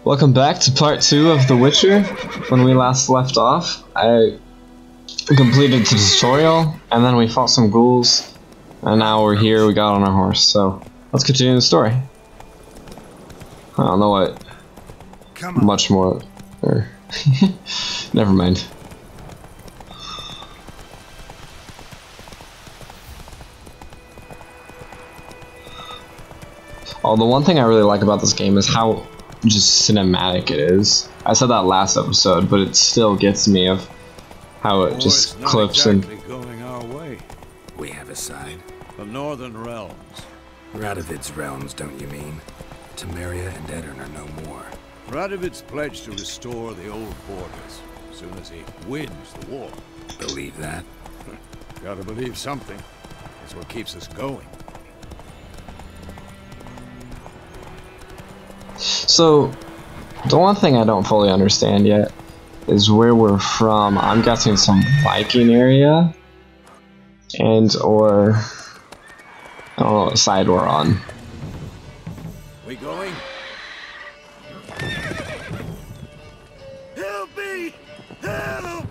Welcome back to part 2 of The Witcher. When we last left off, I completed the tutorial, and then we fought some ghouls, and now we're here, we got on our horse, so let's continue the story. I don't know what much more, or never mind. Oh, the one thing I really like about this game is how just cinematic it is. I said that last episode, but it still gets me of how it just clips exactly going our way. We have a side. The Northern Realms. Radovid's realms, don't you mean? Temeria and Edirn are no more. Radovid's pledged to restore the old borders as soon as he wins the war. Believe that? Gotta believe something. It's what keeps us going. So, the one thing I don't fully understand yet is where we're from. I'm guessing some Viking area, or I don't know what side we're on. We going? Help me! Help!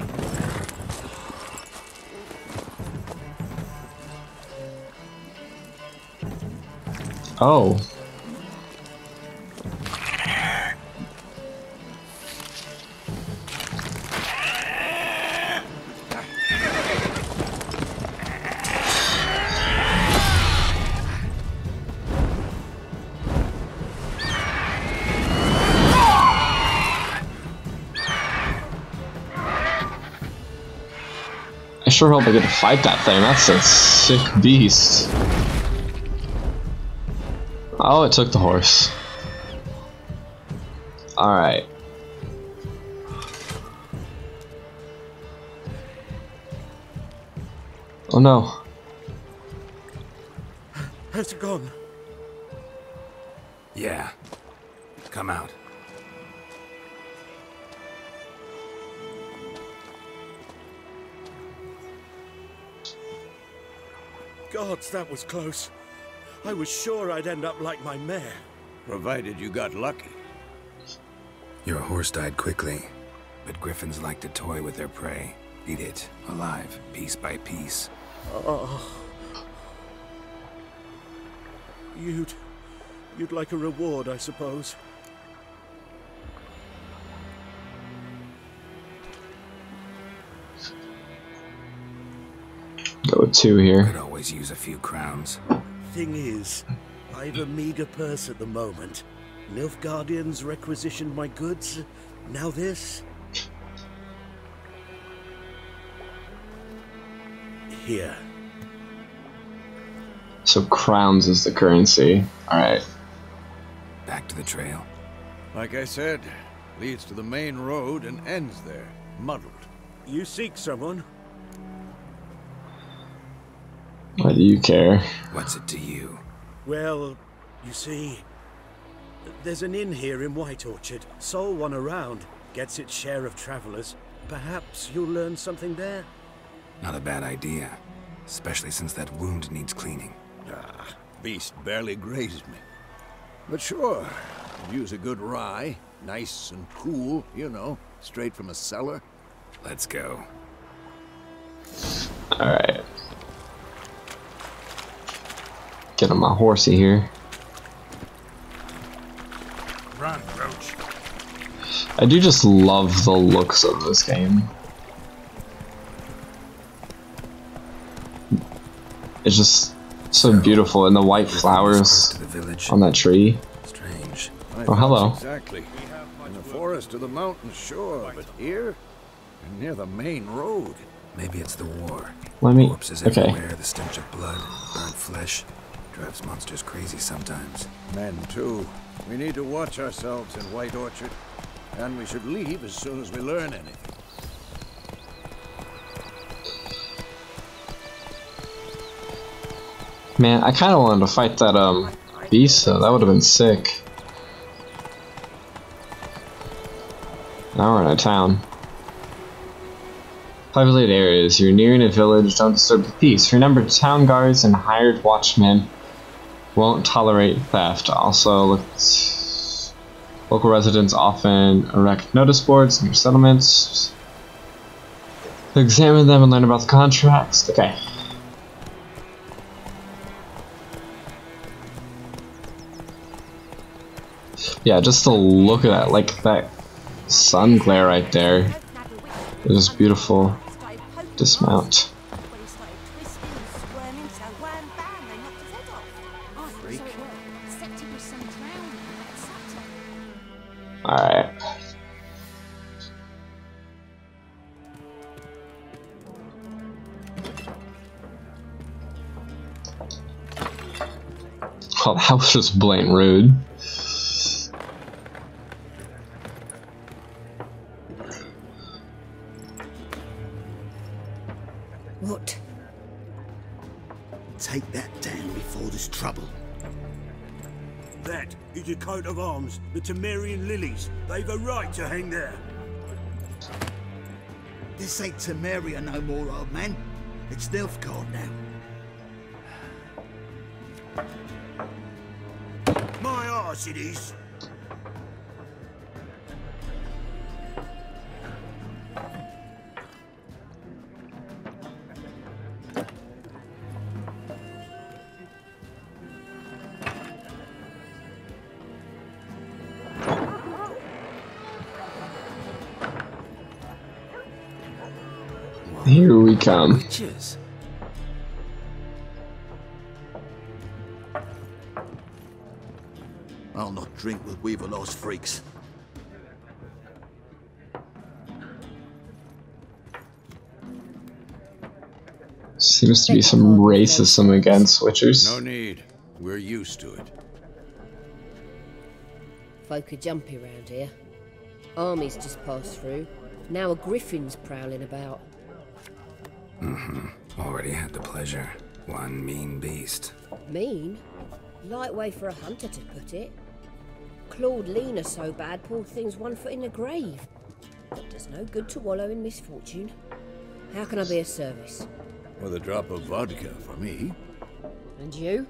Oh. I sure hope I get to fight that thing. That's a sick beast. Oh, it took the horse. Alright. Oh no. Has it gone? Yeah. Come out. Gods, that was close. I was sure I'd end up like my mare. Provided you got lucky. Your horse died quickly, but griffins like to toy with their prey. Eat it, alive, piece by piece. Oh. You'd like a reward, I suppose. Go with 2 here. Could always use a few crowns. Thing is, I've a meager purse at the moment. Nilfgaardians requisitioned my goods. Now this. Here. So crowns is the currency. Alright. Back to the trail. Like I said, leads to the main road and ends there, muddled. You seek someone? Why do you care? What's it to you? Well, you see, there's an inn here in White Orchard. Sole one around. Gets its share of travelers. Perhaps you'll learn something there? Not a bad idea. Especially since that wound needs cleaning. Ah, beast barely grazed me. But sure, could use a good rye. Nice and cool, you know, straight from a cellar. Let's go. Alright. Get on my horsey here. Run, Roach. I do just love the looks of this game. It's just so beautiful, and the white flowers on that tree. Strange. Oh, hello. Exactly. In the forest or the mountain, sure, but here, and near the main road. Maybe it's the war. Let me. Corpses Okay. everywhere, the stench of blood, burnt flesh. Drives monsters crazy sometimes. Men, too. We need to watch ourselves in White Orchard. And we should leave as soon as we learn anything. Man, I kind of wanted to fight that beast, though. That would have been sick. Now we're in a town. Populated areas. You're nearing a village. Don't disturb the peace. Remember, town guards and hired watchmen won't tolerate theft. Also, Local residents often erect notice boards near settlements to examine them and learn about the contracts. Okay. Yeah, just to look at that, like that sun glare right there. It was beautiful. Dismount. Alright. Oh, that was just blatant rude. What? Take that down before there's trouble. That is a coat of arms, the Temerian lilies. They've a right to hang there. This ain't Temeria no more, old man. It's Nilfgaard now. My arse it is. Here we come. Witches. I'll not drink with Weaverlaw's freaks. Seems to be some racism against Witchers. No need. We're used to it. Folk are jumpy round here. Armies just passed through. Now a griffin's prowling about. Already had the pleasure. One mean beast. Mean? Light way for a hunter to put it. Clawed Lena so bad, poor thing's 1 foot in the grave. It does no good to wallow in misfortune. How can I be of service? With a drop of vodka for me. And you?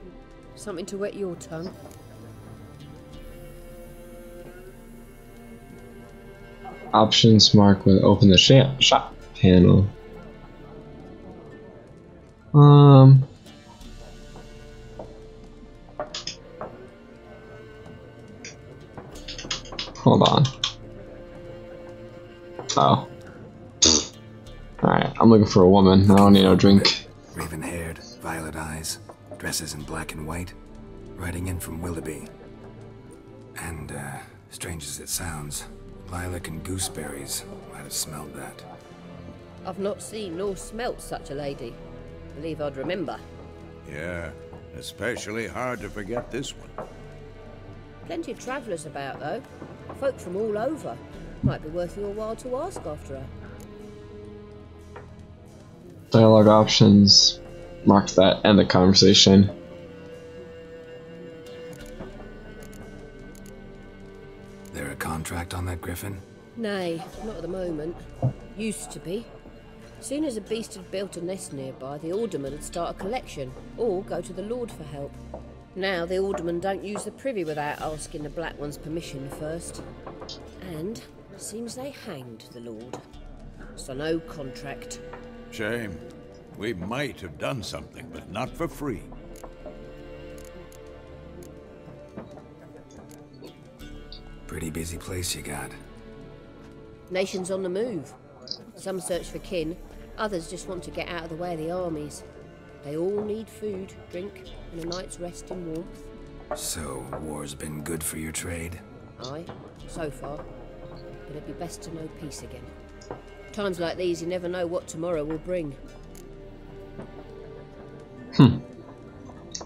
Something to wet your tongue? Options mark with open the shop panel. Hold on. Oh. Alright, I'm looking for a woman. I don't need no drink. Raven-haired, violet eyes, dresses in black and white, riding in from Willoughby. And, strange as it sounds, lilac and gooseberries might have smelled that. I've not seen nor smelt such a lady. Believe I'd remember. Yeah, especially hard to forget this one. Plenty of travellers about, though. Folk from all over. Might be worth your while to ask after her. Dialogue options. Mark that. End the conversation. There a contract on that griffin? Nay, not at the moment. Used to be. Soon as a beast had built a nest nearby, the alderman would start a collection, or go to the lord for help. Now the alderman don't use the privy without asking the black one's permission first. And seems they hanged the lord. So no contract. Shame. We might have done something, but not for free. Pretty busy place you got. Nations on the move. Some search for kin, others just want to get out of the way of the armies. They all need food, drink, and a night's rest in warmth. So, war's been good for your trade? Aye, so far. But it'd be best to know peace again. Times like these, you never know what tomorrow will bring.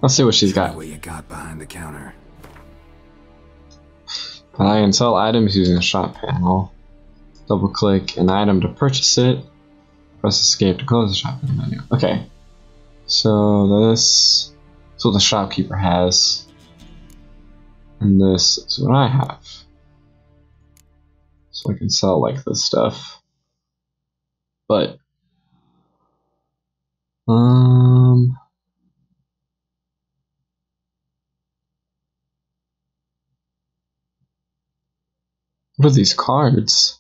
Let's see what she's Show me got. what you got behind the counter. Buy and sell items using the shop panel. Double click an item to purchase it. Press escape to close the shop menu. Okay. So this is what the shopkeeper has. And this is what I have. So I can sell like this stuff. But What are these cards?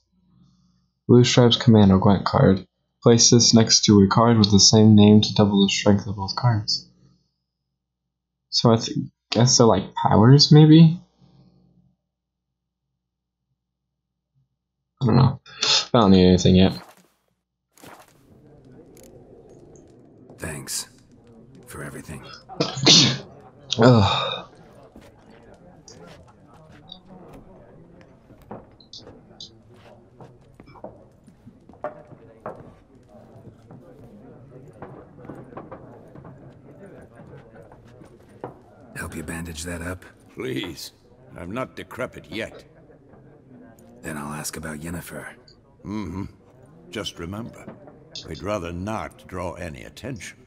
Blue Stripes Commando Gwent card. Place this next to a card with the same name to double the strength of both cards. So I guess they're like powers, maybe? I don't know. I don't need anything yet. Thanks for everything. Ugh. Help you bandage that up? Please. I'm not decrepit yet. Then I'll ask about Yennefer. Mm-hmm. Just remember, we'd rather not draw any attention.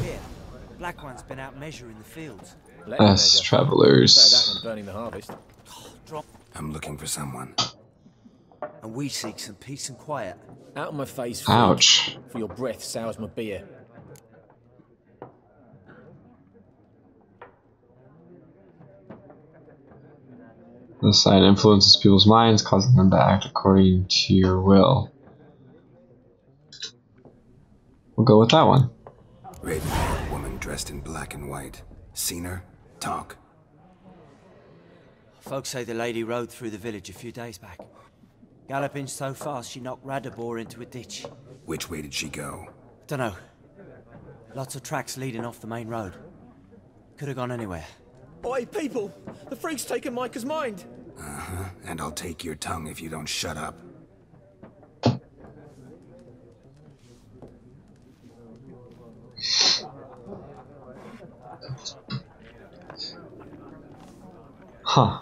Here, Black One's been out measuring the fields. Us travelers. Burning the harvest. I'm looking for someone. And we seek some peace and quiet. Out of my face, freak. Ouch. For your breath sours my beer. This sign influences people's minds, causing them to act according to your will. We'll go with that one. Raven-haired woman dressed in black and white. Seen her? Talk. Folks say the lady rode through the village a few days back. Galloping so fast she knocked Radabor into a ditch. Which way did she go? Dunno. Lots of tracks leading off the main road. Could have gone anywhere. Oi, people! The freak's taken Micah's mind! Uh-huh. And I'll take your tongue if you don't shut up. Huh.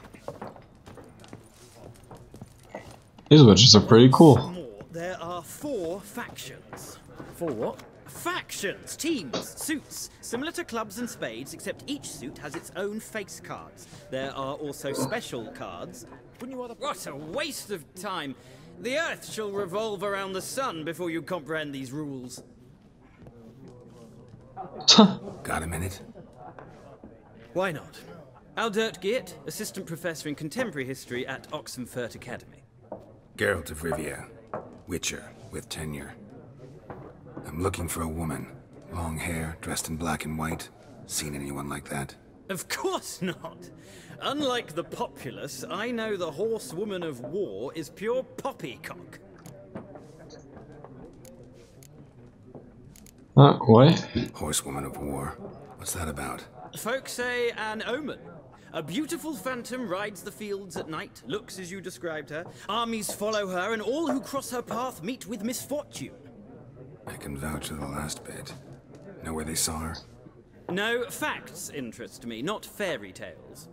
These witches are pretty cool. There are 4 factions. For what? Factions, teams, suits, similar to clubs and spades, except each suit has its own face cards. There are also special cards. What a waste of time! The Earth shall revolve around the sun before you comprehend these rules. Got a minute? Why not? Aldert Geert, Assistant Professor in Contemporary History at Oxenfurt Academy. Geralt of Rivia. Witcher, with tenure. I'm looking for a woman. Long hair, dressed in black and white. Seen anyone like that? Of course not! Unlike the populace, I know the horsewoman of war is pure poppycock. What? Horsewoman of war. What's that about? Folks say an omen. A beautiful phantom rides the fields at night, looks as you described her. Armies follow her, and all who cross her path meet with misfortune. I can vouch for the last bit. Know where they saw her? No, facts interest me, not fairy tales.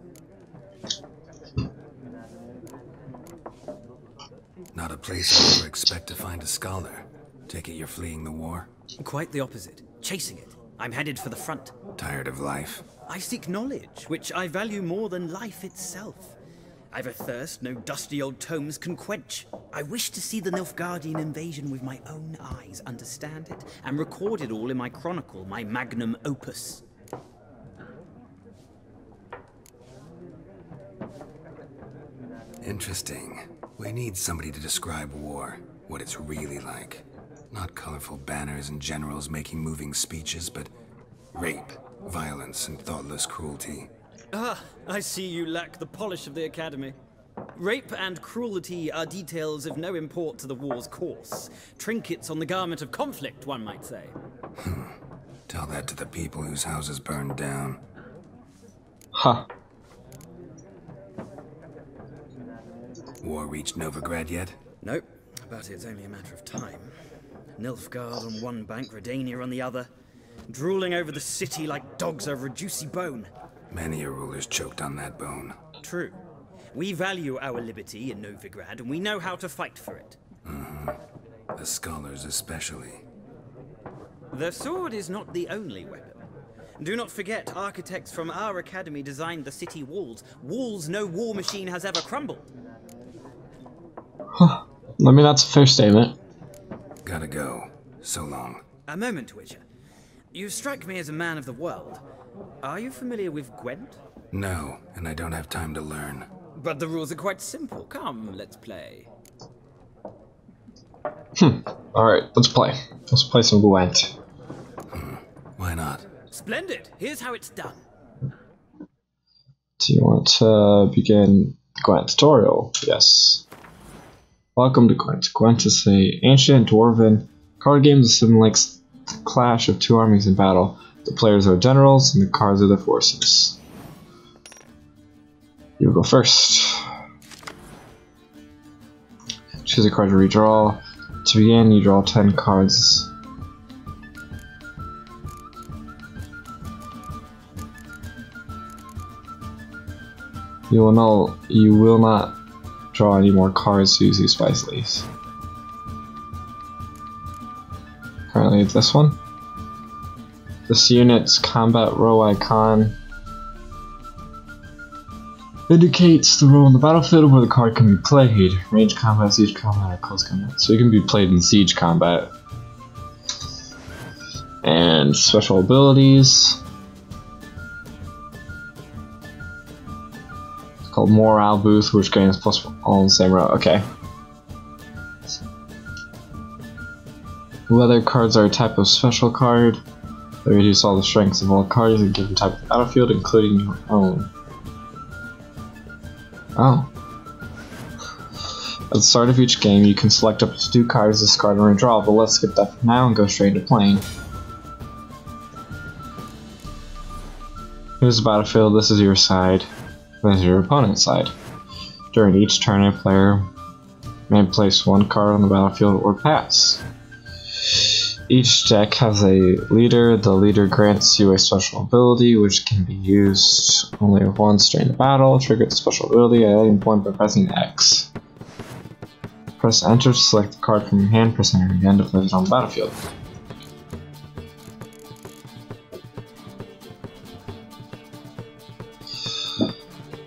Not a place I ever expect to find a scholar. Take it you're fleeing the war? Quite the opposite. Chasing it. I'm headed for the front. Tired of life? I seek knowledge, which I value more than life itself. I've a thirst no dusty old tomes can quench. I wish to see the Nilfgaardian invasion with my own eyes, understand it, and record it all in my chronicle, my magnum opus. Interesting. We need somebody to describe war, what it's really like. Not colorful banners and generals making moving speeches, but rape, violence, and thoughtless cruelty. Ah, I see you lack the polish of the Academy. Rape and cruelty are details of no import to the war's course. Trinkets on the garment of conflict, one might say. Tell that to the people whose houses burned down. Huh. War reached Novigrad yet? Nope, but it's only a matter of time. Nilfgaard on one bank, Redania on the other. Drooling over the city like dogs over a juicy bone. Many a ruler's choked on that bone. True. We value our liberty in Novigrad, and we know how to fight for it. The scholars especially. The sword is not the only weapon. Do not forget, architects from our academy designed the city walls. Walls no war machine has ever crumbled. Huh. I mean, that's a fair statement. Gotta go. So long. A moment, Witcher. You strike me as a man of the world. Are you familiar with Gwent? No, and I don't have time to learn. But the rules are quite simple. Come, let's play. Alright, let's play. Let's play some Gwent. Why not? Splendid. Here's how it's done. Do you want to begin the Gwent tutorial? Yes. Welcome to Gwent. Gwent is an ancient dwarven card game that simulates the clash of two armies in battle. The players are generals and the cards are the forces. You go first. Choose a card to redraw. To begin, you draw 10 cards. You will not draw any more cards to use these spice leaves. Currently it's this one. This unit's combat row icon indicates the row on the battlefield where the card can be played. Range combat, siege combat, or close combat. So it can be played in siege combat. And special abilities. It's called Morale Boost, which gains plus all in the same row. Okay. Whether cards are a type of special card, they reduce all the strengths of all cards in a given type of battlefield, including your own. Oh. At the start of each game, you can select up to 2 cards, discard, and redraw, but let's skip that for now and go straight into playing. Here's the battlefield, this is your side, this is your opponent's side. During each turn, a player may place 1 card on the battlefield or pass. Each deck has a leader. The leader grants you a special ability, which can be used only once during the battle. Trigger the special ability at any point by pressing X. Press Enter to select the card from your hand, press Enter again to place it on the battlefield.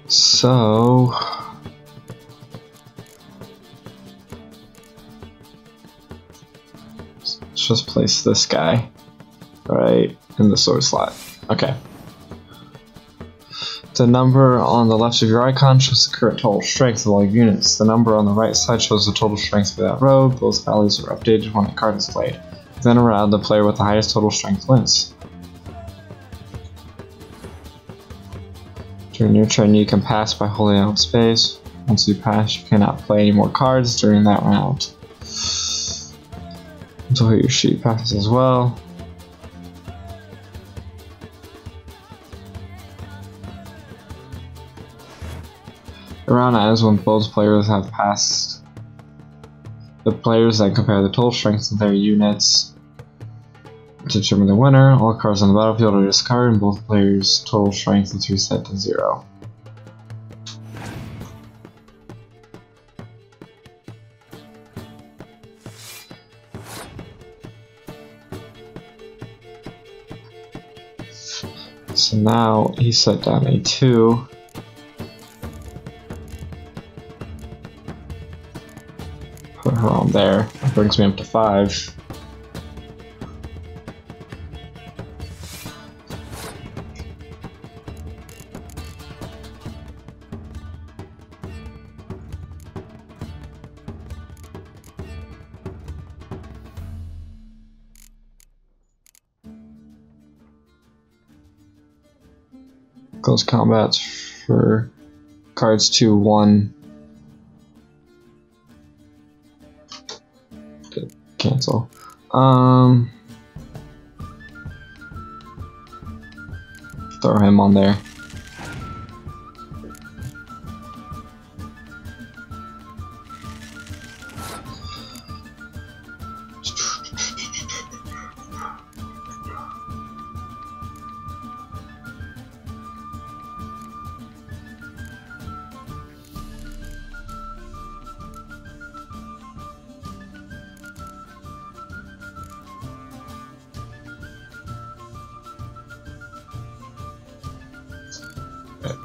So... just place this guy right in the sword slot. Okay. The number on the left of your icon shows the current total strength of all units. The number on the right side shows the total strength for that row. Those values are updated when the card is played. Then around, the player with the highest total strength wins. During your turn, you can pass by holding out space. Once you pass, you cannot play any more cards during that round. Until your sheet passes as well. The round ends when both players have passed. The players then compare the total strengths of their units to determine the winner. All cards on the battlefield are discarded and both players' total strength is reset to 0. So now he set down a 2. Put her on there. That brings me up to 5. Close combats for cards 2-1. Cancel. Throw him on there.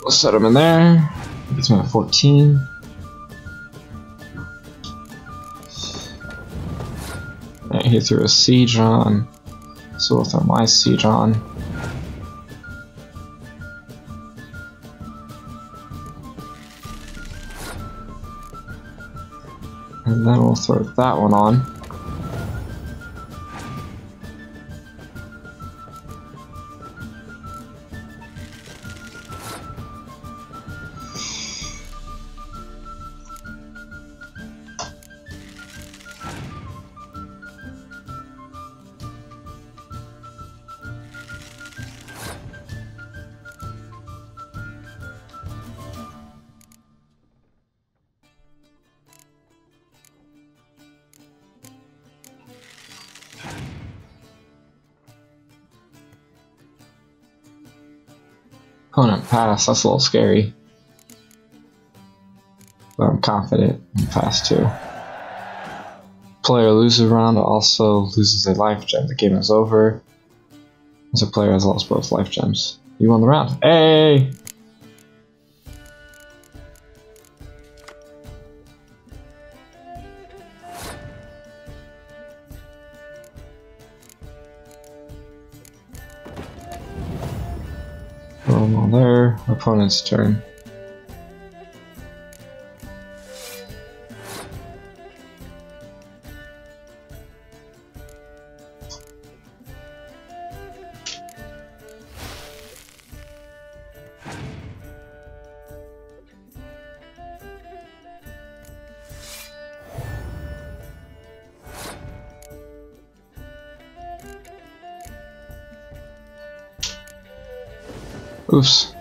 We'll set him in there. Gets me at 14. And he threw a siege on So we'll throw my siege on. And then we'll throw that one on. Opponent pass, that's a little scary. But I'm confident in pass too. Player loses a round, also loses a life gem. The game is over. Once a player has lost both life gems. You won the round. Hey! Well, there, opponent's turn. Oops.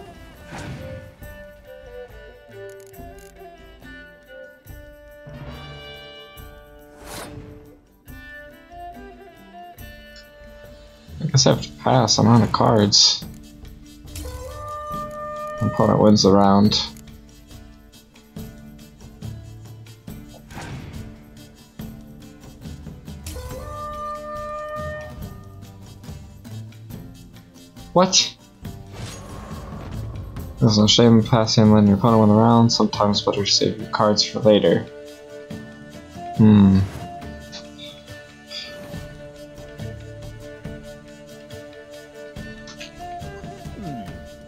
I guess I have to pass. I'm out of cards. Opponent wins the round. What? There's no shame in passing and letting your opponent win the round. Sometimes better to save your cards for later.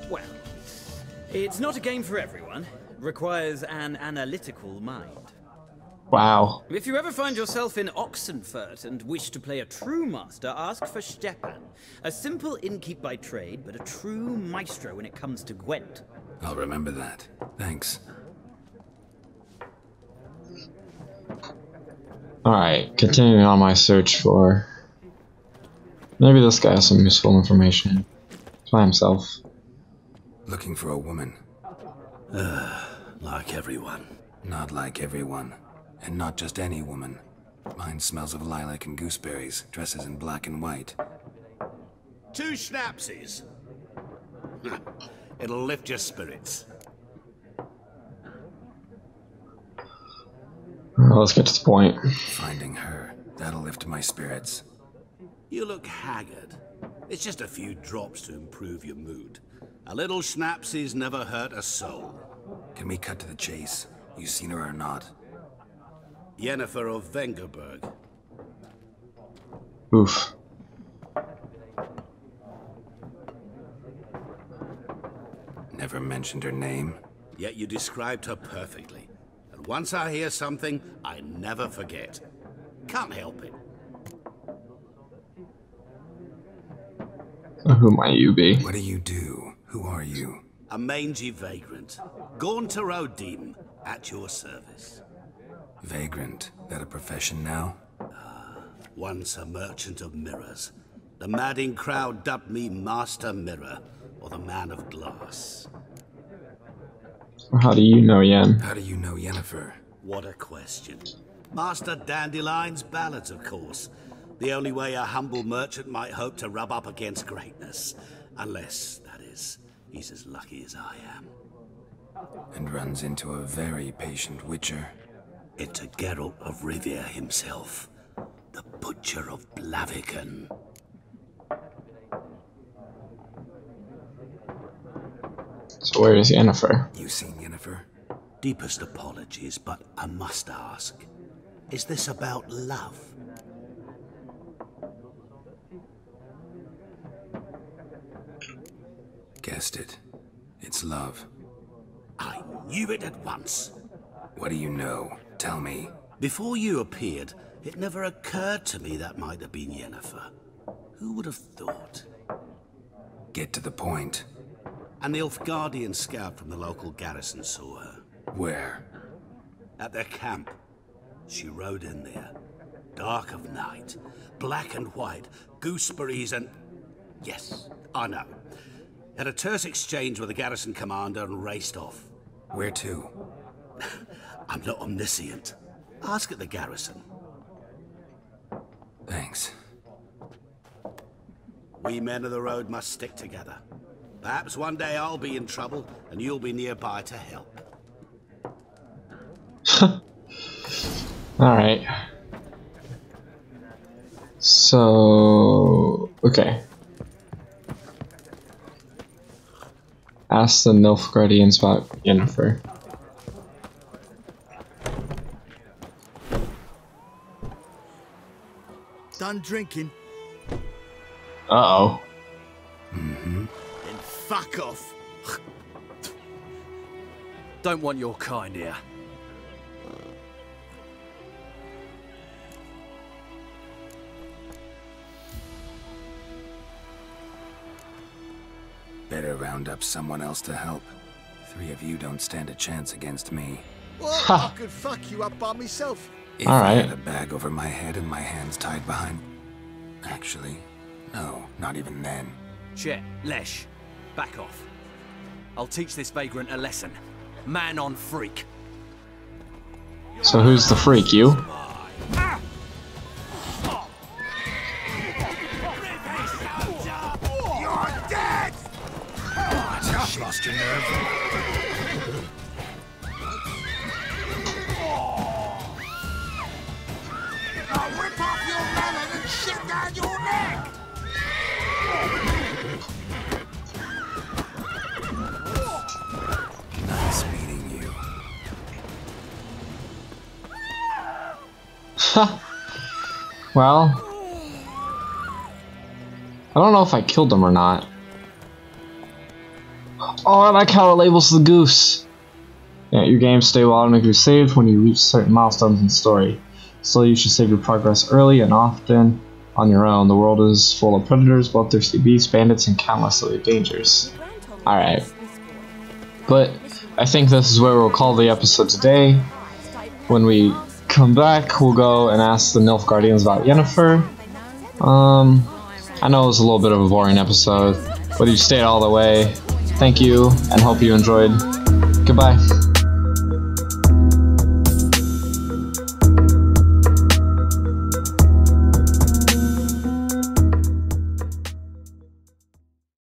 Well, it's not a game for everyone. It requires an analytical mind. Wow. If you ever find yourself in Oxenfurt and wish to play a true master, ask for Stepan. A simple innkeep by trade, but a true maestro when it comes to Gwent. I'll remember that. Thanks. Alright, continuing on my search for... Maybe this guy has some useful information. By himself. Looking for a woman. Like everyone. Not like everyone. And not just any woman. Mine smells of lilac and gooseberries, dresses in black and white. 2 schnapsies. It'll lift your spirits. Well, let's get to the point. Finding her. That'll lift my spirits. You look haggard. It's just a few drops to improve your mood. A little schnapsies never hurt a soul. Can we cut to the chase? You seen her or not? Yennefer of Vengerberg. Oof. Never mentioned her name. Yet you described her perfectly. And once I hear something, I never forget. Can't help it. Who might you be? What do you do? Who are you? A mangy vagrant. Gaunter Odim, at your service. Vagrant. That a profession now? Once a merchant of mirrors. The madding crowd dubbed me Master Mirror, or the Man of Glass. How do you know Yen? How do you know Yennefer? What a question. Master Dandelion's ballads, of course. The only way a humble merchant might hope to rub up against greatness. Unless, that is, he's as lucky as I am. And runs into a very patient witcher. It's a Geralt of Rivia himself. The Butcher of Blaviken. So where is Yennefer? You seen Yennefer? Deepest apologies, but I must ask. Is this about love? guessed it. It's love. I knew it at once. What do you know? Tell me. Before you appeared, it never occurred to me that might have been Yennefer. Who would have thought? Get to the point. An Nilfgaardian scout from the local garrison saw her. Where? At their camp. She rode in there. Dark of night. Black and white. Gooseberries and... Yes, I know. Had a terse exchange with the garrison commander and raced off. Where to? I'm not omniscient. Ask at the garrison. Thanks. We men of the road must stick together. Perhaps one day I'll be in trouble and you'll be nearby to help. Alright. So... okay. Ask the Nilfgaardians about Yennefer. Done drinking? Uh-oh. Then fuck off. Don't want your kind here. Better round up someone else to help. 3 of you don't stand a chance against me. Well, I could fuck you up by myself. If I had a bag over my head and my hands tied behind... Actually, no, not even then. Shit, Lesh, back off. I'll teach this vagrant a lesson. Man on freak. So who's the freak, you? You're dead! Just lost your nerve. I'll rip off your melon and shit down your neck! Nice meeting you. Well... I don't know if I killed him or not. Oh, I like how it labels the goose. Yeah, your games stay will automatically saved when you reach certain milestones in the story. Still, you should save your progress early and often on your own. The world is full of predators, bloodthirsty beasts, bandits, and countless other dangers. Alright. But I think this is where we'll call the episode today. When we come back, we'll go and ask the Nilfgaardians about Yennefer. I know it was a little bit of a boring episode, but you stayed all the way. Thank you, and hope you enjoyed. Goodbye.